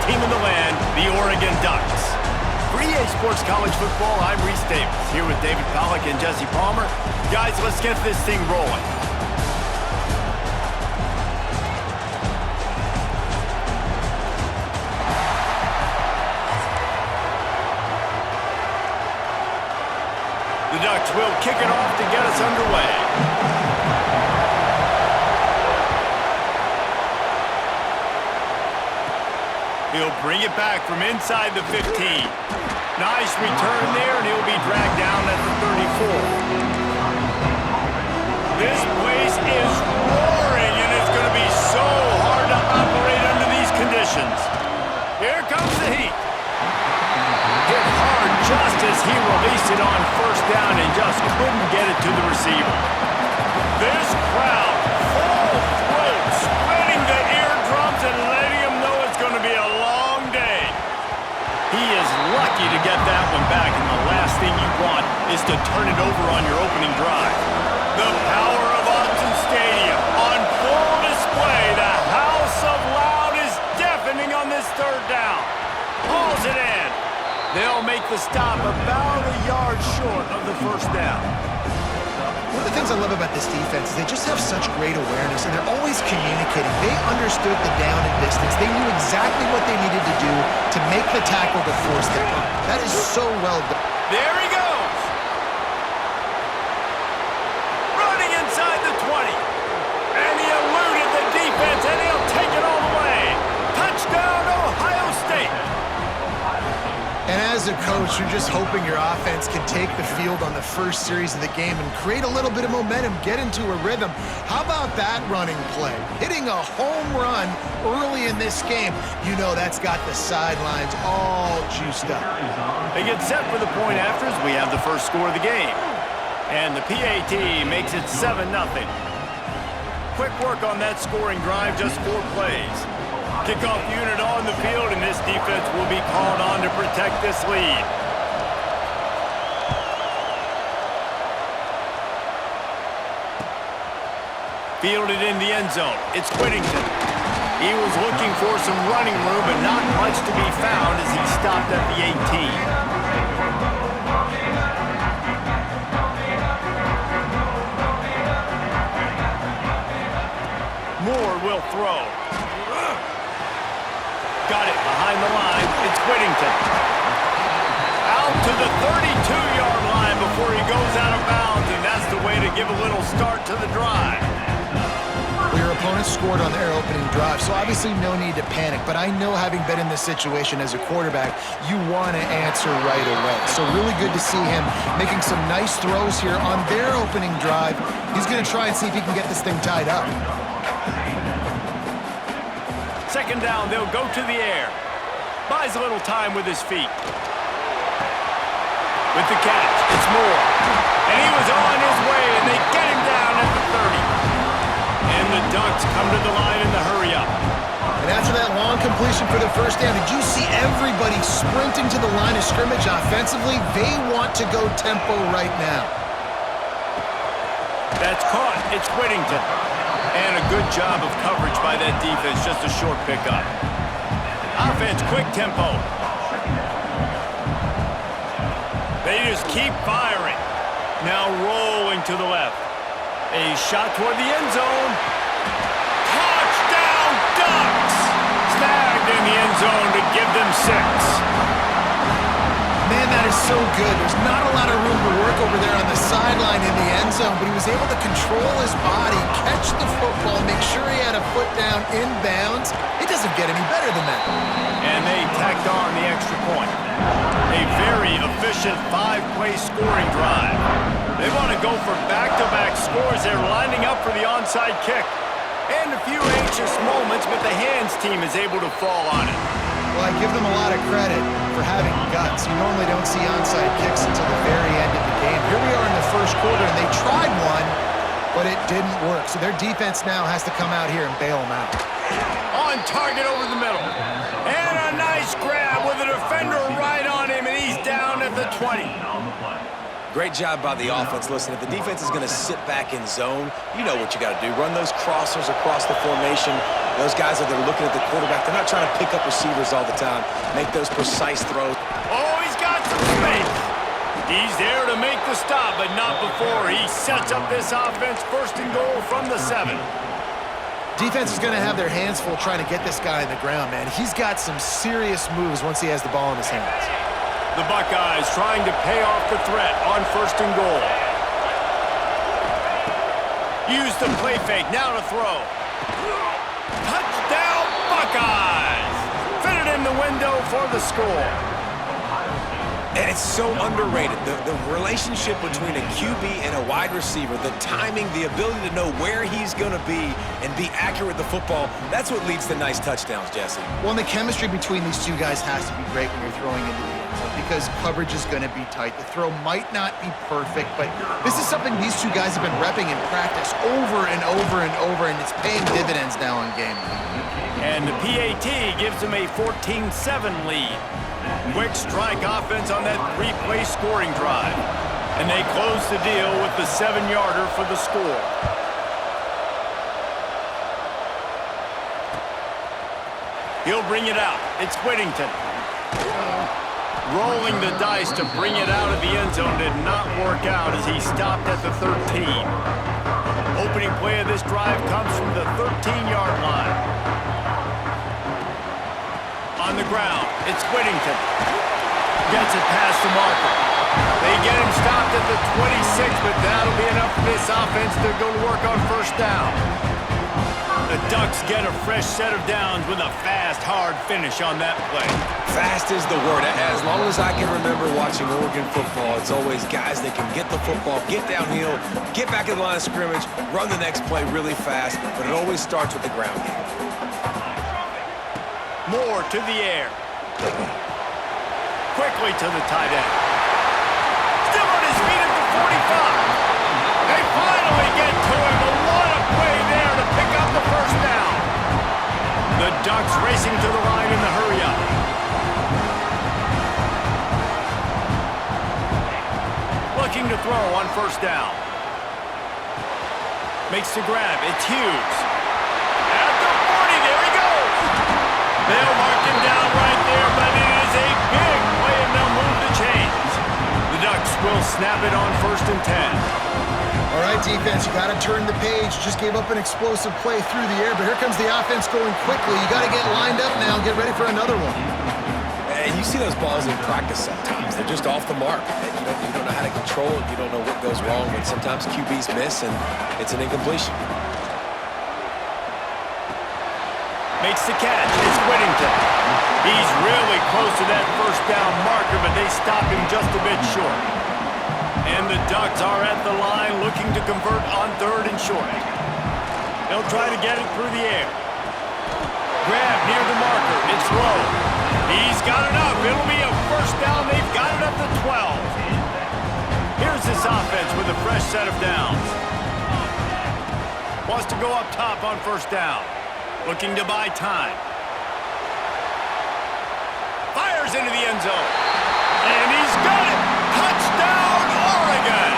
team in the land, the Oregon Ducks. For EA Sports College Football, I'm Reese Davis, here with David Pollack and Jesse Palmer. Guys, let's get this thing rolling. The Ducks will kick it off to get us underway. He'll bring it back from inside the 15. Nice return there, and he'll be dragged down at the 34. This place is roaring, and it's going to be so hard to operate under these conditions. Here comes the heat. Hit hard just as he released it on first down and just couldn't get it to the receiver. This crowd, full throat, spreading the eardrums and letting him know it's going to be a long day. He is lucky to get that one back, and the last thing you want is to turn it over on your opening drive. The power of Autzen Stadium on full display. The house of loud is deafening on this third down. Pulls it in. They'll make the stop about a yard short of the first down. One of the things I love about this defense is they just have such great awareness, and they're always communicating. They understood the down and distance. They knew exactly what they needed to do to make the tackle to force the punt. That is so well done. There he goes. Running inside the 20. And he eluded the defense, and he'll take it all the way. Touchdown, Ohio State. And as a coach, you're just hoping your offense can take the field on the first series of the game and create a little bit of momentum, get into a rhythm. How about that running play? Hitting a home run early in this game. You know that's got the sidelines all juiced up. They get set for the point afters. We have the first score of the game. And the PAT makes it 7-0. Quick work on that scoring drive, just 4 plays. Kickoff unit on the field, and this defense will be called on to protect this lead. Fielded in the end zone. It's Whittington. He was looking for some running room, but not much to be found as he stopped at the 18. Moore will throw. Got it behind the line. It's Whittington. Out to the 32-yard line before he goes out of bounds, and that's the way to give a little start to the drive. Well, your opponent scored on their opening drive, so obviously no need to panic. But I know, having been in this situation as a quarterback, you want to answer right away. So really good to see him making some nice throws here on their opening drive. He's going to try and see if he can get this thing tied up. Second down, they'll go to the air. Buys a little time with his feet. With the catch, it's Moore. And he was on his way, and they get him down at the 30. And the Ducks come to the line in the hurry-up. And after that long completion for the first down, did you see everybody sprinting to the line of scrimmage offensively? They want to go tempo right now. That's caught. It's Whittington. And a good job of coverage by that defense, just a short pickup. Offense, quick tempo. They just keep firing. Now rolling to the left. A shot toward the end zone. Touchdown, Ducks! Snagged in the end zone to give them 6. Man, that is so good. There's not a lot of room to work over there on the sideline in the end zone, but he was able to control his body, catch the football, make sure he had a foot down inbounds. It doesn't get any better than that. And they tacked on the extra point. A very efficient 5-play scoring drive. They want to go for back-to-back scores. They're lining up for the onside kick. And a few anxious moments, but the hands team is able to fall on it. Well, I give them a lot of credit for having guts. You normally don't see onside kicks until the very end of the game. Here we are in the first quarter, and they tried one, but it didn't work. So their defense now has to come out here and bail them out. On target over the middle. And a nice grab with a defender right on him, and he's down at the 20. Great job by the offense. Listen, if the defense is going to sit back in zone, you know what you got to do. Run those crossers across the formation. Those guys that are looking at the quarterback, they're not trying to pick up receivers all the time. Make those precise throws. Oh, he's got some space. He's there to make the stop, but not before he sets up this offense. First and goal from the 7. Defense is going to have their hands full trying to get this guy in the ground, man. He's got some serious moves once he has the ball in his hands. The Buckeyes trying to pay off the threat on first and goal. Use the play fake, now to throw. Touchdown, Buckeyes! Fit it in the window for the score. And it's so underrated. The relationship between a QB and a wide receiver, the timing, the ability to know where he's going to be and be accurate with the football, that's what leads to nice touchdowns, Jesse. Well, and the chemistry between these two guys has to be great when you're throwing into the end zone because coverage is going to be tight. The throw might not be perfect, but this is something these two guys have been repping in practice over and over and over, and it's paying dividends now in game. And the PAT gives them a 14-7 lead. Quick strike offense on that 3-play scoring drive. And they close the deal with the 7-yarder for the score. He'll bring it out. It's Whittington. Rolling the dice to bring it out of the end zone did not work out as he stopped at the 13. Opening play of this drive comes from the 13-yard line. On the ground, it's Whittington. Gets it past the marker. They get him stopped at the 26, but that'll be enough for this offense to go to work on first down. The Ducks get a fresh set of downs with a fast, hard finish on that play. Fast is the word. As long as I can remember watching Oregon football, it's always guys that can get the football, get downhill, get back in the line of scrimmage, run the next play really fast, but it always starts with the ground game. Moore to the air. Quickly to the tight end. Still on his feet at the 45. They finally get to him. What a play there to pick up the first down. The Ducks racing to the line in the hurry-up. Looking to throw on first down. Makes the grab. It's Hughes. At the 40, there he goes. They'll mark him down right there, but it is a big play, and they'll move the chains. The Ducks will snap it on first and 10. All right, defense, you got to turn the page. Just gave up an explosive play through the air, but here comes the offense going quickly. You got to get lined up now and get ready for another one. And you see those balls in practice sometimes. They're just off the mark. You don't know how to control it. You don't know what goes wrong, but sometimes QBs miss, and it's an incompletion. Makes the catch. It's Whittington. He's really close to that first down marker, but they stop him just a bit short. And the Ducks are at the line looking to convert on third and short. They'll try to get it through the air. Grab near the marker. It's low. He's got enough. It'll be a first down. They've got it up to 12. Here's this offense with a fresh set of downs. Wants to go up top on first down. Looking to buy time. Fires into the end zone. And he's got it. Touchdown, Oregon.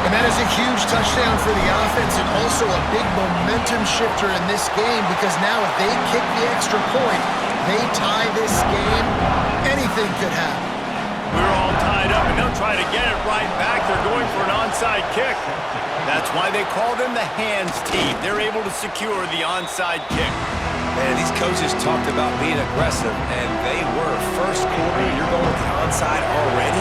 And that is a huge touchdown for the offense and also a big momentum shifter in this game because now if they kick the extra point, they tie this game, anything could happen. We're all tied up, and they'll try to get it right back. They're going for an onside kick. That's why they call them the hands team. They're able to secure the onside kick. Man, these coaches talked about being aggressive, and they were. First quarter, you're going with the onside already.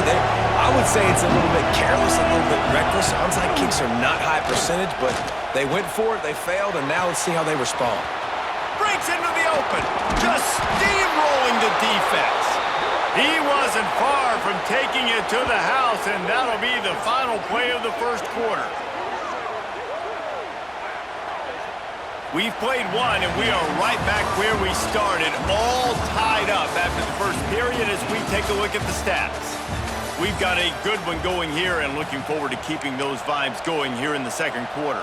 I would say it's a little bit careless, a little bit reckless. Onside kicks are not high percentage, but they went for it, they failed, and now let's see how they respond. Breaks into the open, just steamrolling the defense. He wasn't far from taking it to the house, and that'll be the final play of the first quarter. We've played one, and we are right back where we started, all tied up after the first period as we take a look at the stats. We've got a good one going here and looking forward to keeping those vibes going here in the second quarter.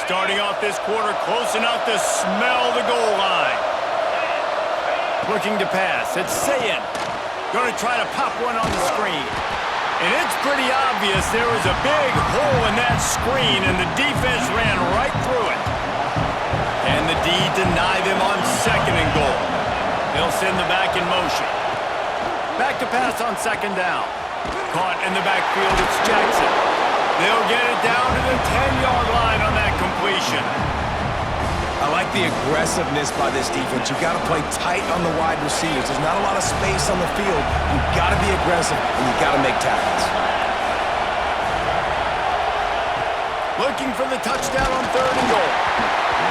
Starting off this quarter close enough to smell the goal line. Looking to pass. It's Sayin. Going to try to pop one on the screen. And it's pretty obvious there was a big hole in that screen, and the defense ran right through it. And the D deny them on 2nd and goal. They'll send the back in motion. Back to pass on 2nd down. Caught in the backfield, it's Jackson. They'll get it down to the 10-yard line on that completion. I like the aggressiveness by this defense. You've got to play tight on the wide receivers. There's not a lot of space on the field. You've got to be aggressive, and you've got to make tackles. Looking for the touchdown on 3rd and goal.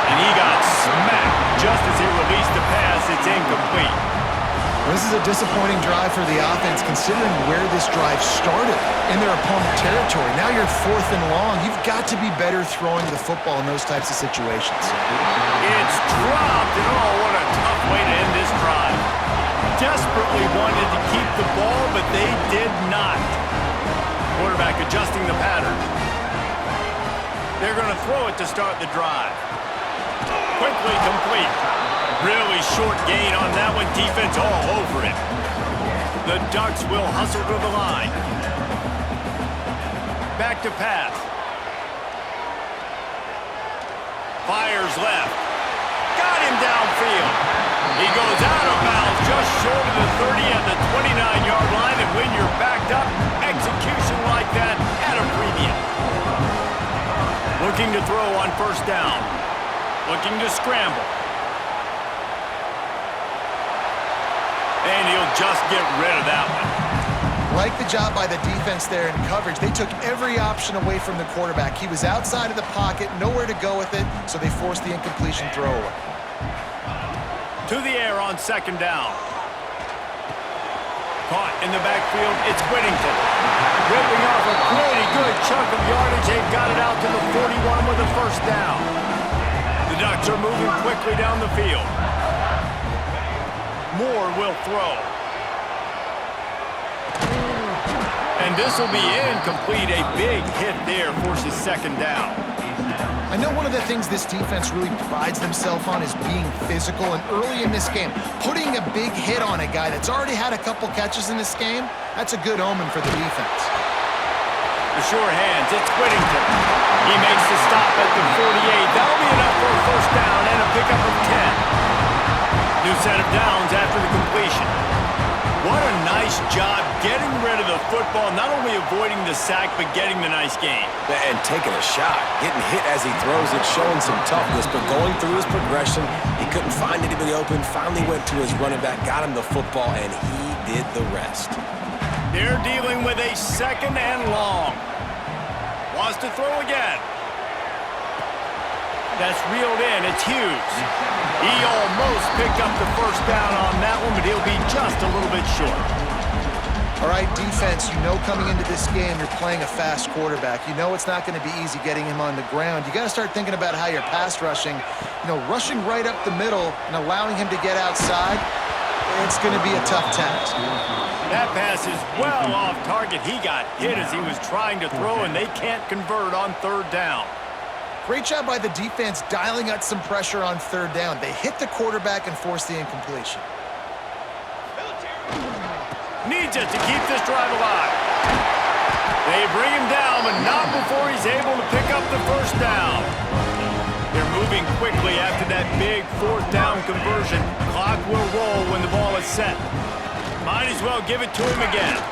And he got smacked just as he released the pass. It's incomplete. This is a disappointing drive for the offense considering where this drive started in their opponent territory. Now you're 4th and long. You've got to be better throwing the football in those types of situations. It's dropped, and oh, what a tough way to end this drive. Desperately wanted to keep the ball, but they did not. Quarterback adjusting the pattern. They're going to throw it to start the drive. Quickly complete. Really short gain on that one. Defense all over it. The Ducks will hustle to the line. Back to pass. Fires left. Got him downfield. He goes out of bounds just short of the 30 at the 29-yard line. And when you're backed up, execution like that at a premium. Looking to throw on 1st down. Looking to scramble. And he'll just get rid of that one. Like the job by the defense there in coverage. They took every option away from the quarterback. He was outside of the pocket, nowhere to go with it, so they forced the incompletion throwaway. To the air on 2nd down. Caught in the backfield, it's Whittington. Ripping off a pretty good chunk of yardage. They've got it out to the 41 with a 1st down. The Ducks are moving quickly down the field. Moore will throw. And this will be incomplete. A big hit there forces 2nd down. I know one of the things this defense really prides themselves on is being physical, and early in this game, putting a big hit on a guy that's already had a couple catches in this game, that's a good omen for the defense. The sure hands, it's Whittington. He makes the stop at the 48. That'll be enough for a 1st down and a pickup of 10. New set of downs after the completion. What a nice job getting rid of the football, not only avoiding the sack, but getting the nice gain. And taking a shot, getting hit as he throws it, showing some toughness, but going through his progression, he couldn't find anybody open, finally went to his running back, got him the football, and he did the rest. They're dealing with a 2nd and long. Wants to throw again. That's reeled in. It's Hughes. He almost picked up the 1st down on that one, but he'll be just a little bit short. All right, defense, you know coming into this game you're playing a fast quarterback. You know it's not going to be easy getting him on the ground. You got to start thinking about how you're pass rushing. Rushing right up the middle and allowing him to get outside, it's going to be a tough task. That pass is well off target. He got hit as he was trying to throw, and they can't convert on 3rd down. Great job by the defense dialing out some pressure on 3rd down. They hit the quarterback and forced the incompletion. Needs it to keep this drive alive. They bring him down, but not before he's able to pick up the 1st down. They're moving quickly after that big 4th down conversion. Clock will roll when the ball is set. Might as well give it to him again.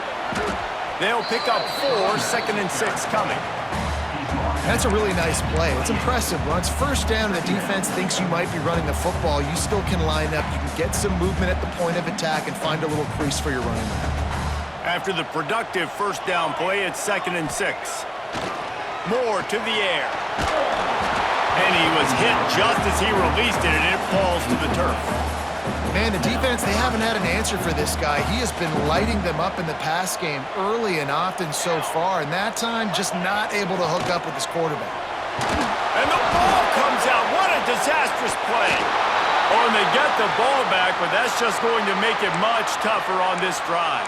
They'll pick up 4, 2nd and 6 coming. That's a really nice play. It's impressive. Once 1st down and the defense thinks you might be running the football, you still can line up. You can get some movement at the point of attack and find a little crease for your running back. After the productive 1st down play, it's 2nd and 6. Moore to the air. And he was hit just as he released it, and it falls to the turf. Man, the defense, they haven't had an answer for this guy. He has been lighting them up in the pass game early and often so far, and that time just not able to hook up with his quarterback. And the ball comes out. What a disastrous play. Oh, and they get the ball back, but that's just going to make it much tougher on this drive.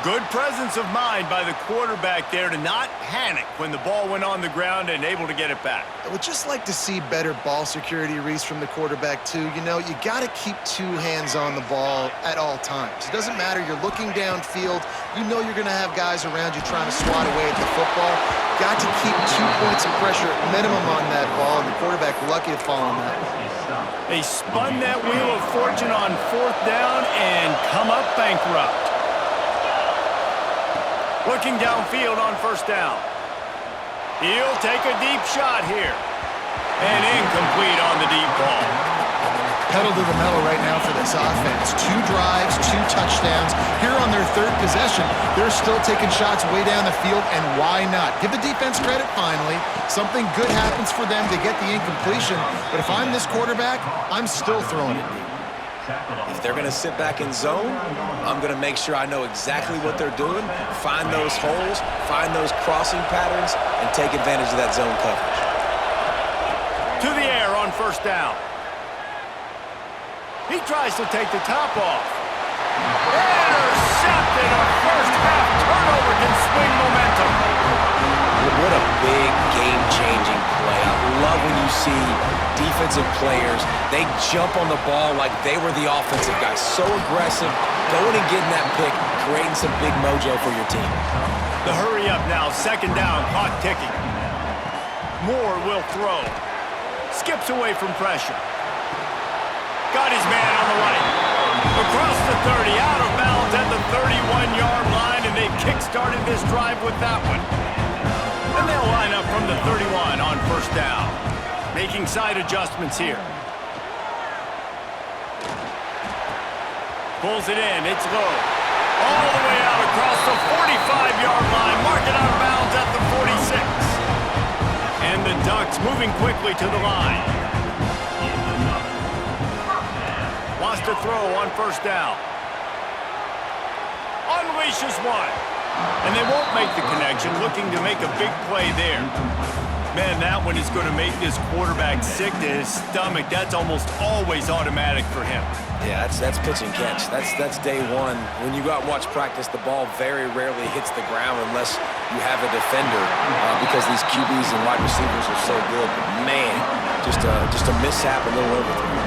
Good presence of mind by the quarterback there to not panic when the ball went on the ground and able to get it back. I would just like to see better ball security, Reese, from the quarterback, too. You know, you got to keep two hands on the ball at all times. It doesn't matter. You're looking downfield. You know you're going to have guys around you trying to swat away at the football. Got to keep 2 points of pressure at minimum on that ball, and the quarterback lucky to fall on that one. They spun that wheel of fortune on 4th down and come up bankrupt. Looking downfield on 1st down. He'll take a deep shot here. And incomplete on the deep ball. Pedal to the metal right now for this offense. 2 drives, 2 touchdowns. Here on their 3rd possession, they're still taking shots way down the field, and why not? Give the defense credit finally. Something good happens for them to get the incompletion, but if I'm this quarterback, I'm still throwing it deep. If they're going to sit back in zone, I'm going to make sure I know exactly what they're doing, find those holes, find those crossing patterns, and take advantage of that zone coverage. To the air on 1st down. He tries to take the top off. Intercepted. A first-half turnover can swing momentum. What a big game-changing play. I love when you see defensive players, they jump on the ball like they were the offensive guys. So aggressive, going and getting that pick, creating some big mojo for your team. The hurry up now, 2nd down, clock ticking. Moore will throw. Skips away from pressure. Got his man on the right. Across the 30, out of bounds at the 31-yard line, and they've kick-started this drive with that one. And they'll line up from the 31 on 1st down. Making side adjustments here. Pulls it in, it's low. All the way out across the 45-yard line. Mark it out of bounds at the 46. And the Ducks moving quickly to the line. Wants to throw on 1st down. Unleashes one. And they won't make the connection, looking to make a big play there. Man, that one is going to make this quarterback sick to his stomach. That's almost always automatic for him. Yeah, that's pitch and catch. That's day one. When you go out and watch practice, the ball very rarely hits the ground unless you have a defender because these QBs and wide receivers are so good. But man, just a mishap, a little overthrow.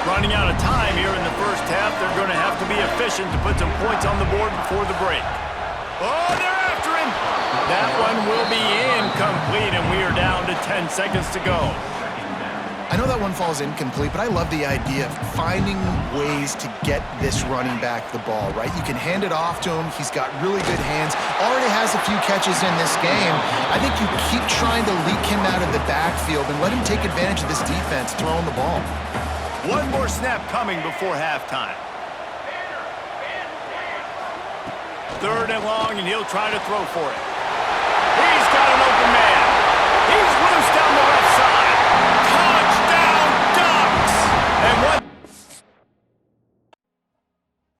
Running out of time here in the 1st half. They're going to have to be efficient to put some points on the board before the break. Oh, they're after him. That one will be incomplete, and we are down to 10 seconds to go. I know that one falls incomplete, but I love the idea of finding ways to get this running back the ball, right? You can hand it off to him. He's got really good hands. Already has a few catches in this game. I think you keep trying to leak him out of the backfield and let him take advantage of this defense throwing the ball. One more snap coming before halftime. 3rd and long, and he'll try to throw for it. He's got an open